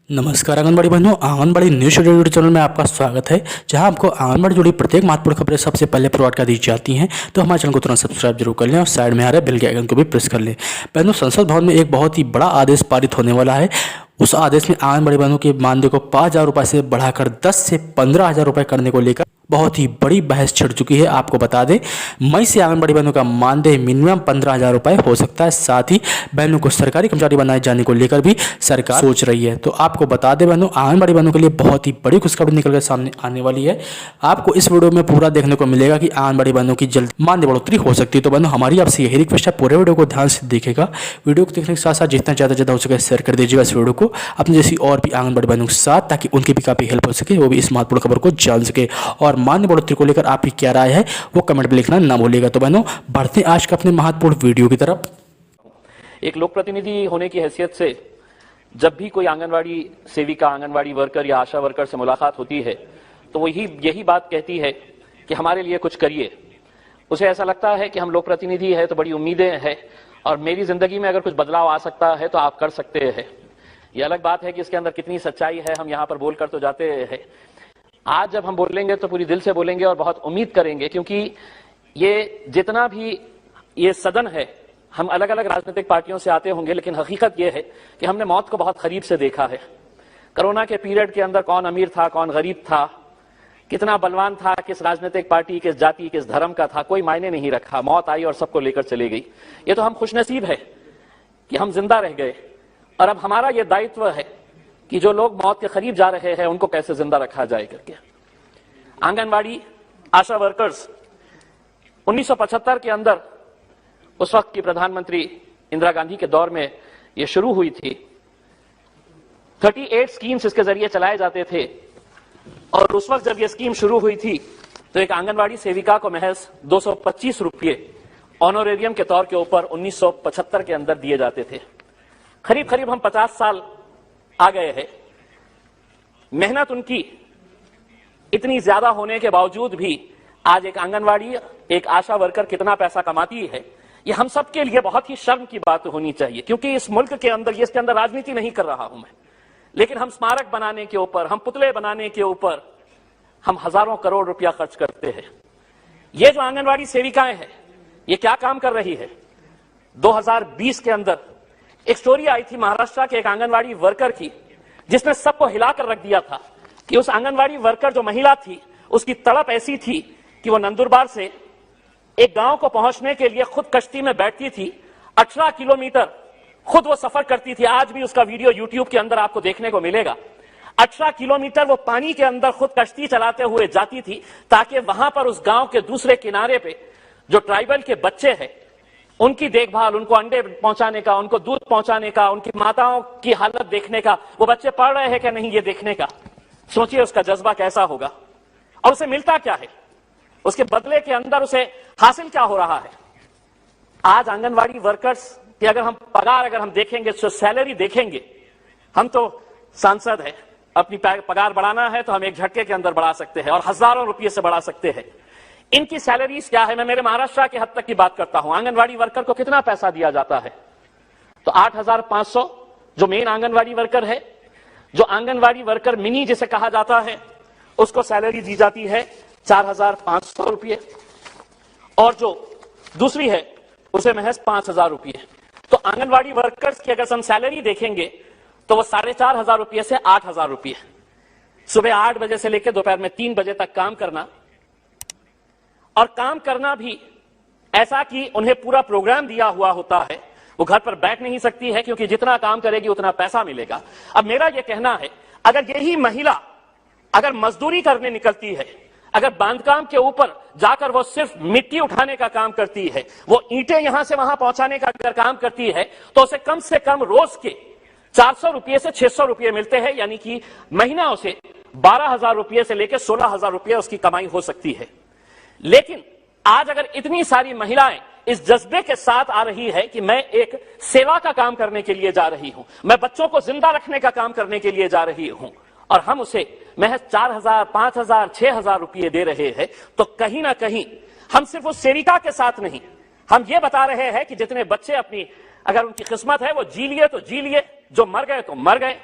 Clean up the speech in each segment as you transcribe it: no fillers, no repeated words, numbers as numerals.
नमस्कार आंगनबाड़ी बहनों, anganwadi news schedule YouTube channel में आपका स्वागत है, जहां आपको आंगनबाड़ी जुड़ी प्रत्येक महत्वपूर्ण खबरें सबसे पहले प्रोवाइड कर दी जाती हैं। तो हमारे चैनल को तुरंत सब्सक्राइब जरूर कर लें और साइड में आ रहे बेल के आइकन को भी प्रेस कर लें। बहनों, संसद भवन में एक बहुत ही बड़ा आदेश पारित होने वाला है। उस आदेश में आंगनबाड़ी बहनों के मानदेय को 5,000 रुपये से बढ़ाकर 10 से 15,000 रुपये करने को लेकर बहुत ही बड़ी बहस छिड़ चुकी है। आपको बता दें, मई से आंगनबाड़ी बहनों का मानदेय मिनिमम 15,000 रुपये हो सकता है। साथ ही बहनों को सरकारी कर्मचारी बनाए जाने को लेकर भी सरकार सोच रही है। तो आपको बता दें बहनों, आंगनबाड़ी बहनों के लिए बहुत ही बड़ी खुशखबरी निकल कर सामने आने वाली है। आपको इस वीडियो में पूरा देखने को मिलेगा कि आंगनबाड़ी बहनों की जल्द मानदेय बढ़ोतरी हो सकती है। तो बहनों, हमारी आपसे यही रिक्वेस्ट है, पूरे वीडियो को ध्यान से देखेगा। वीडियो को देखने के साथ साथ जितना ज़्यादा हो सके शेयर कर दीजिएगा इस वीडियो को अपने जैसी और भी आंगनबाड़ी बहनों के साथ, ताकि उनकी भी काफ़ी हेल्प हो सके, वो भी इस महत्वपूर्ण खबर को जान सके। और मानदेय बढ़ोतरी को लेकर आपकी क्या राय है वो कमेंट में लिखना ना भूलिएगा। तो बहनों, बढ़ते हैं आज का अपने महत्वपूर्ण वीडियो की तरफ। एक लोक प्रतिनिधि होने की हैसियत से जब भी कोई आंगनवाड़ी सेविका, आंगनवाड़ी वर्कर या आशा वर्कर से मुलाकात होती है तो वो यही बात कहती है कि हमारे लिए कुछ करिए। उसे ऐसा लगता है कि हम लोक प्रतिनिधि है तो बड़ी उम्मीदें हैं और मेरी जिंदगी में अगर कुछ बदलाव आ सकता है तो आप कर सकते हैं। ये अलग बात है कि इसके अंदर कितनी सच्चाई है, हम यहां पर बोलकर तो जाते हैं। आज जब हम बोलेंगे तो पूरी दिल से बोलेंगे और बहुत उम्मीद करेंगे, क्योंकि ये जितना भी ये सदन है, हम अलग अलग राजनीतिक पार्टियों से आते होंगे, लेकिन हकीकत यह है कि हमने मौत को बहुत करीब से देखा है। कोरोना के पीरियड के अंदर कौन अमीर था, कौन गरीब था, कितना बलवान था, किस राजनीतिक पार्टी, किस जाति, किस धर्म का था, कोई मायने नहीं रखा। मौत आई और सबको लेकर चली गई। ये तो हम खुशनसीब है कि हम जिंदा रह गए। और अब हमारा यह दायित्व है कि जो लोग मौत के करीब जा रहे हैं उनको कैसे जिंदा रखा जाए करके। आंगनवाड़ी आशा वर्कर्स 1975 के अंदर उस वक्त की प्रधानमंत्री इंदिरा गांधी के दौर में यह शुरू हुई थी। 38 स्कीम्स इसके जरिए चलाए जाते थे और उस वक्त जब यह स्कीम शुरू हुई थी तो एक आंगनवाड़ी सेविका को महज 225 रुपये ऑनोरेरियम के तौर के ऊपर 1975 के अंदर दिए जाते थे। करीब करीब हम 50 साल आ गए हैं। मेहनत उनकी इतनी ज्यादा होने के बावजूद भी आज एक आंगनवाड़ी, एक आशा वर्कर कितना पैसा कमाती है, ये हम सब के लिए बहुत ही शर्म की बात होनी चाहिए। क्योंकि इस मुल्क के अंदर, इसके अंदर राजनीति नहीं कर रहा हूं मैं, लेकिन हम स्मारक बनाने के ऊपर, हम पुतले बनाने के ऊपर हम हजारों करोड़ रुपया खर्च करते हैं। ये जो आंगनवाड़ी सेविकाएं हैं, ये क्या काम कर रही है। 2020 के अंदर एक स्टोरी आई थी महाराष्ट्र के एक आंगनवाड़ी वर्कर की, जिसने सबको हिलाकर रख दिया था कि उस आंगनवाड़ी वर्कर जो महिला थी, उसकी तड़प ऐसी थी कि वो नंदुरबार से एक गांव को पहुंचने के लिए खुद कश्ती में बैठती थी। 18 किलोमीटर खुद वो सफर करती थी। आज भी उसका वीडियो यूट्यूब के अंदर आपको देखने को मिलेगा। 18 किलोमीटर वो पानी के अंदर खुद कश्ती चलाते हुए जाती थी, ताकि वहां पर उस गांव के दूसरे किनारे पे जो ट्राइबल के बच्चे हैं उनकी देखभाल, उनको अंडे पहुंचाने का, उनको दूध पहुंचाने का, उनकी माताओं की हालत देखने का, वो बच्चे पढ़ रहे हैं कि नहीं ये देखने का। सोचिए उसका जज्बा कैसा होगा। और उसे मिलता क्या है, उसके बदले के अंदर उसे हासिल क्या हो रहा है। आज आंगनवाड़ी वर्कर्स की अगर हम पगार अगर हम देखेंगे, जो सैलरी देखेंगे, हम तो सांसद है, अपनी पगार बढ़ाना है तो हम एक झटके के अंदर बढ़ा सकते हैं और हजारों रुपये से बढ़ा सकते हैं। इनकी सैलरीज क्या है। मैं मेरे महाराष्ट्र के हद तक की बात करता हूं। आंगनवाड़ी वर्कर को कितना पैसा दिया जाता है तो 8,500 जो मेन आंगनवाड़ी वर्कर है, जो आंगनवाड़ी वर्कर मिनी जिसे कहा जाता है, उसको सैलरी दी जाती है 4,500 रुपये और जो दूसरी है उसे महज 5,000 रुपये। तो आंगनवाड़ी वर्कर्स की अगर हम सैलरी देखेंगे तो वो 4,500 रुपये से 8,000 रुपये। सुबह 8 बजे से लेकर दोपहर में 3 बजे तक काम करना, और काम करना भी ऐसा कि उन्हें पूरा प्रोग्राम दिया हुआ होता है। वो घर पर बैठ नहीं सकती है, क्योंकि जितना काम करेगी उतना पैसा मिलेगा। अब मेरा यह कहना है, अगर यही महिला अगर मजदूरी करने निकलती है, अगर बांधकाम के ऊपर जाकर वो सिर्फ मिट्टी उठाने का काम करती है, वो ईंटें यहां से वहां पहुंचाने का अगर काम करती है, तो उसे कम से कम रोज के 400 रुपये से 600 रुपये मिलते हैं। यानी कि महीना उसे 12,000 रुपये से लेकर 16,000 रुपये उसकी कमाई हो सकती है। लेकिन आज अगर इतनी सारी महिलाएं इस जज्बे के साथ आ रही है कि मैं एक सेवा का काम करने के लिए जा रही हूं, मैं बच्चों को जिंदा रखने का काम करने के लिए जा रही हूं, और हम उसे महज 4,000, 5,000, 6,000 रुपये दे रहे हैं, तो कहीं ना कहीं हम सिर्फ उस सेविका के साथ नहीं, हम ये बता रहे हैं कि जितने बच्चे अपनी अगर उनकी किस्मत है वो जी लिए तो जी लिए, जो मर गए तो मर गए।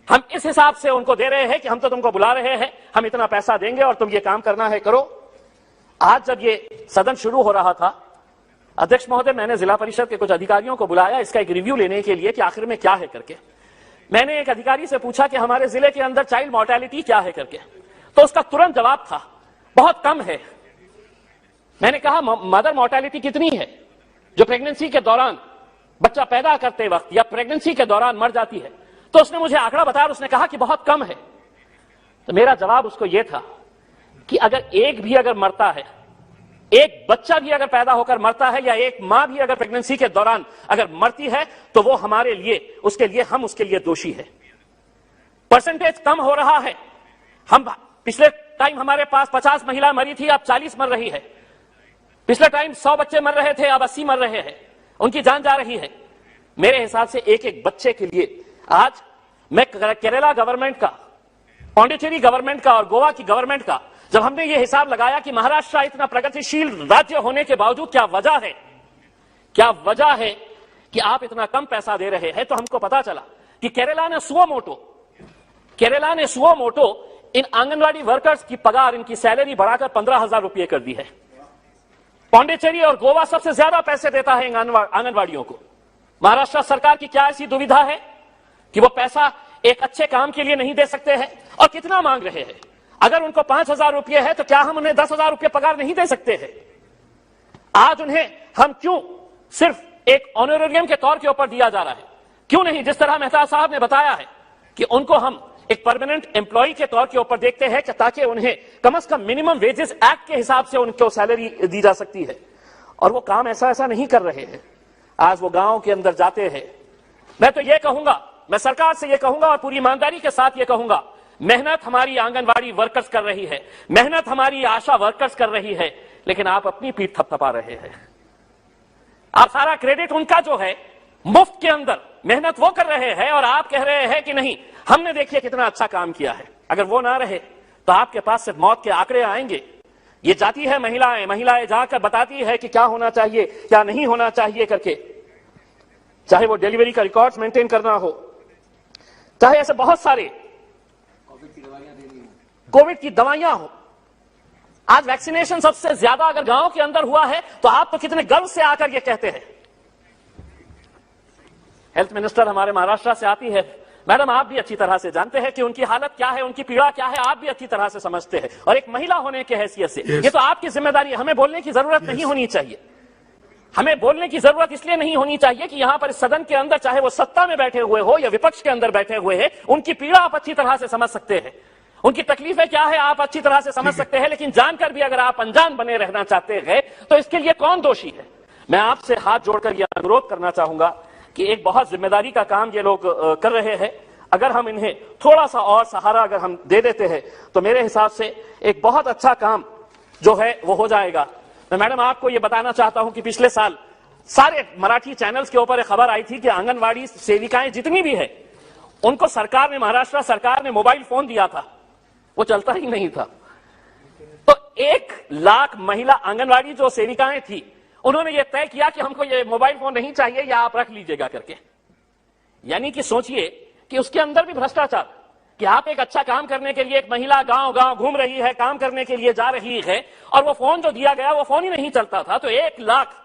हम इस हिसाब से उनको दे रहे हैं कि हम तो तुमको बुला रहे हैं, हम इतना पैसा देंगे और तुम ये काम करना है करो। आज जब ये सदन शुरू हो रहा था, अध्यक्ष महोदय, मैंने जिला परिषद के कुछ अधिकारियों को बुलाया इसका एक रिव्यू लेने के लिए कि आखिर में क्या है करके। मैंने एक अधिकारी से पूछा कि हमारे जिले के अंदर चाइल्ड मोर्टेलिटी क्या है करके, तो उसका तुरंत जवाब था बहुत कम है। मैंने कहा मदर मोर्टेलिटी कितनी है जो प्रेगनेंसी के दौरान बच्चा पैदा करते वक्त या प्रेगनेंसी के दौरान मर जाती है? तो उसने मुझे आंकड़ा बताया, उसने कहा कि बहुत कम है। तो मेरा जवाब उसको यह था कि अगर एक भी अगर मरता है, एक बच्चा भी अगर पैदा होकर मरता है या एक मां भी अगर प्रेगनेंसी के दौरान अगर मरती है, तो वो हमारे लिए हम उसके लिए दोषी है। परसेंटेज कम हो रहा है। हम पिछले टाइम हमारे पास 50 महिला मरी थी, अब 40 मर रही है। पिछले टाइम 100 बच्चे मर रहे थे, अब 80 मर रहे हैं, उनकी जान जा रही है। मेरे हिसाब से एक एक बच्चे के लिए आज मैं केरला गवर्नमेंट का, पांडिचेरी गवर्नमेंट का और गोवा की गवर्नमेंट का, जब हमने ये हिसाब लगाया कि महाराष्ट्र इतना प्रगतिशील राज्य होने के बावजूद क्या वजह है कि आप इतना कम पैसा दे रहे हैं, तो हमको पता चला कि केरला ने सुओ मोटो इन आंगनवाड़ी वर्कर्स की पगार, इनकी सैलरी बढ़ाकर 15,000 रुपये कर दी है। पांडिचेरी और गोवा सबसे ज्यादा पैसे देता है आंगनवाड़ियों को। महाराष्ट्र सरकार की क्या ऐसी दुविधा है कि वो पैसा एक अच्छे काम के लिए नहीं दे सकते हैं? और कितना मांग रहे हैं? अगर उनको 5,000 रुपये है तो क्या हम उन्हें 10,000 रुपये पगार नहीं दे सकते हैं? आज उन्हें हम क्यों सिर्फ एक ऑनरेरियम के तौर के ऊपर दिया जा रहा है? क्यों नहीं जिस तरह मेहता साहब ने बताया है कि उनको हम एक परमानेंट एम्प्लॉय के तौर के ऊपर देखते हैं कि ताकि उन्हें कम से कम मिनिमम वेजेस एक्ट के हिसाब से उनको सैलरी दी जा सकती है। और वो काम ऐसा नहीं कर रहे हैं। आज वो गांव के अंदर जाते हैं। मैं तो ये कहूंगा, मैं सरकार से ये कहूंगा और पूरी ईमानदारी के साथ ये कहूंगा, मेहनत हमारी आंगनवाड़ी वर्कर्स कर रही है, मेहनत हमारी आशा वर्कर्स कर रही है, लेकिन आप अपनी पीठ थपथपा रहे हैं। आप सारा क्रेडिट उनका जो है मुफ्त के अंदर मेहनत वो कर रहे हैं और आप कह रहे हैं कि नहीं, हमने देखिए कितना अच्छा काम किया है। अगर वो ना रहे तो आपके पास सिर्फ मौत के आंकड़े आएंगे। ये जाती है महिलाएं जाकर बताती है कि क्या होना चाहिए, क्या नहीं होना चाहिए करके, चाहे वो डिलीवरी का रिकॉर्ड्स मेंटेन करना हो, चाहे ऐसे बहुत सारे कोविड की दवाइयां हो। आज वैक्सीनेशन सबसे ज्यादा अगर गांव के अंदर हुआ है तो आप तो कितने गर्व से आकर ये कहते हैं। हेल्थ मिनिस्टर हमारे महाराष्ट्र से आती है। मैडम, आप भी अच्छी तरह से जानते हैं कि उनकी हालत क्या है, उनकी पीड़ा क्या है, आप भी अच्छी तरह से समझते हैं। और एक महिला होने के हैसियत से ये तो आपकी जिम्मेदारी है। हमें बोलने की जरूरत नहीं होनी चाहिए। हमें बोलने की जरूरत इसलिए नहीं होनी चाहिए कि यहां पर सदन के अंदर, चाहे वो सत्ता में बैठे हुए हो या विपक्ष के अंदर बैठे हुए हैं, उनकी पीड़ा आप अच्छी तरह से समझ सकते हैं, उनकी तकलीफें क्या है आप अच्छी तरह से समझ सकते हैं। लेकिन जानकर भी अगर आप अनजान बने रहना चाहते हैं तो इसके लिए कौन दोषी है? मैं आपसे हाथ जोड़कर यह अनुरोध करना चाहूंगा कि एक बहुत जिम्मेदारी का काम ये लोग कर रहे हैं। अगर हम इन्हें थोड़ा सा और सहारा अगर हम दे देते हैं तो मेरे हिसाब से एक बहुत अच्छा काम जो है वो हो जाएगा। मैं मैडम आपको ये बताना चाहता हूं कि पिछले साल सारे मराठी चैनल्स के ऊपर एक खबर आई थी कि आंगनवाड़ी सेविकाएं जितनी भी है उनको सरकार ने, महाराष्ट्र सरकार ने मोबाइल फोन दिया था, वो चलता ही नहीं था। तो 1 लाख महिला आंगनवाड़ी जो सेविकाएं थी, उन्होंने ये तय किया कि हमको ये मोबाइल फोन नहीं चाहिए, या आप रख लीजिएगा करके। यानी कि सोचिए कि उसके अंदर भी भ्रष्टाचार, कि आप एक अच्छा काम करने के लिए एक महिला गांव गांव घूम रही है, काम करने के लिए जा रही है, और वो फोन जो दिया गया वो फोन ही नहीं चलता था। तो 1 लाख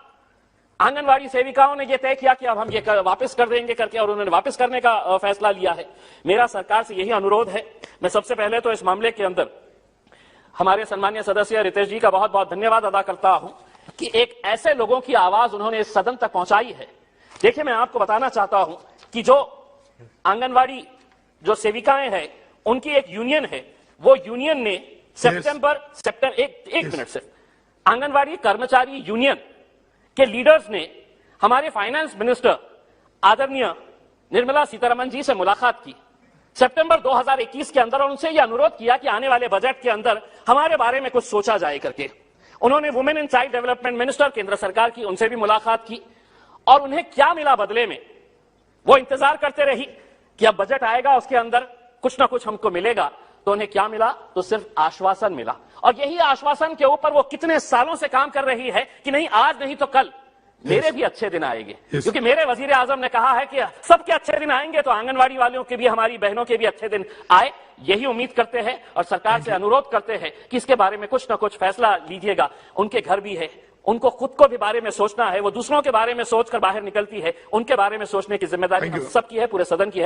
आंगनवाड़ी सेविकाओं ने यह तय किया कि अब हम ये वापस कर देंगे करके, और उन्होंने वापस करने का फैसला लिया है। मेरा सरकार से यही अनुरोध है। मैं सबसे पहले तो इस मामले के अंदर हमारे सम्मानीय सदस्य रितेश जी का बहुत बहुत धन्यवाद अदा करता हूं कि एक ऐसे लोगों की आवाज उन्होंने इस सदन तक पहुंचाई है। देखिए, मैं आपको बताना चाहता हूं कि जो आंगनवाड़ी जो सेविकाएं हैं उनकी एक यूनियन है, वो यूनियन ने एक मिनट से, आंगनवाड़ी कर्मचारी यूनियन के लीडर्स ने हमारे फाइनेंस मिनिस्टर आदरणीय निर्मला सीतारमण जी से मुलाकात की सितंबर 2021 के अंदर, और उनसे यह अनुरोध किया कि आने वाले बजट के अंदर हमारे बारे में कुछ सोचा जाए करके। उन्होंने women and child development minister केंद्र सरकार की, उनसे भी मुलाकात की, और उन्हें क्या मिला बदले में? वो इंतजार करते रही कि अब बजट आएगा, उसके अंदर कुछ ना कुछ हमको मिलेगा। तो उन्हें क्या मिला? तो सिर्फ आश्वासन मिला। और यही आश्वासन के ऊपर वो कितने सालों से काम कर रही है कि नहीं आज नहीं तो कल मेरे भी अच्छे दिन आएंगे, क्योंकि मेरे वजीर आजम ने कहा है कि सबके अच्छे दिन आएंगे, तो आंगनवाड़ी वालों के भी, हमारी बहनों के भी अच्छे दिन आए, यही उम्मीद करते हैं और सरकार से अनुरोध करते हैं कि इसके बारे में कुछ ना कुछ फैसला लीजिएगा। उनके घर भी है, उनको खुद को भी बारे में सोचना है, वो दूसरों के बारे में सोचकर बाहर निकलती है, उनके बारे में सोचने की जिम्मेदारी हम सबकी है, पूरे सदन की है।